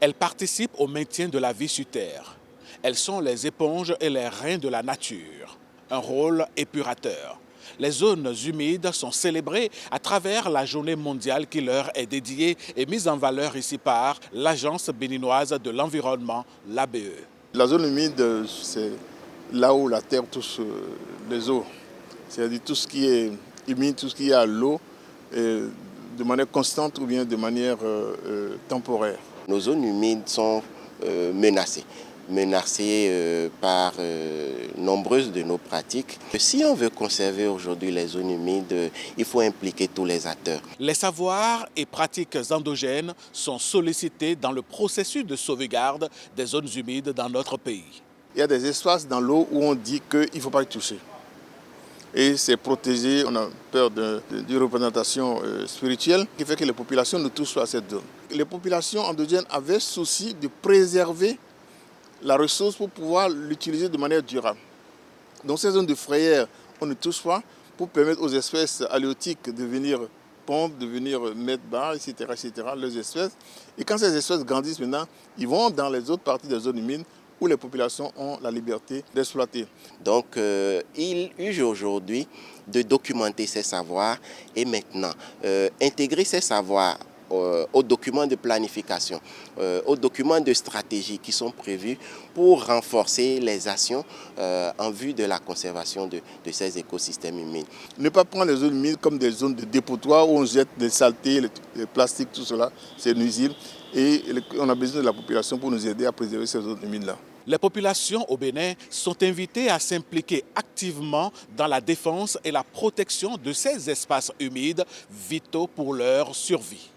Elles participent au maintien de la vie sur Terre. Elles sont les éponges et les reins de la nature. Un rôle épurateur. Les zones humides sont célébrées à travers la journée mondiale qui leur est dédiée et mise en valeur ici par l'Agence béninoise de l'environnement, l'ABE. La zone humide, c'est là où la terre touche les eaux. C'est-à-dire tout ce qui est humide, tout ce qui est à l'eau, de manière constante ou bien de manière temporaire. Nos zones humides sont menacées par nombreuses de nos pratiques. Si on veut conserver aujourd'hui les zones humides, il faut impliquer tous les acteurs. Les savoirs et pratiques endogènes sont sollicités dans le processus de sauvegarde des zones humides dans notre pays. Il y a des espaces dans l'eau où on dit qu'il ne faut pas y toucher. Et c'est protégé, on a peur d'une représentation spirituelle qui fait que les populations ne touchent pas à cette zone. Les populations endogènes avaient souci de préserver la ressource pour pouvoir l'utiliser de manière durable. Dans ces zones de frayère, on ne touche pas pour permettre aux espèces halieutiques de venir pondre, de venir mettre bas, etc., les espèces. Et quand ces espèces grandissent maintenant, ils vont dans les autres parties des zones humides où les populations ont la liberté d'exploiter. Donc, il urge aujourd'hui de documenter ces savoirs et maintenant intégrer ces savoirs aux documents de planification, aux documents de stratégie qui sont prévus pour renforcer les actions en vue de la conservation de ces écosystèmes humides. Ne pas prendre les zones humides comme des zones de dépotoir où on jette des saletés, les plastiques, tout cela, c'est nuisible. Et on a besoin de la population pour nous aider à préserver ces zones humides-là. Les populations au Bénin sont invitées à s'impliquer activement dans la défense et la protection de ces espaces humides vitaux pour leur survie.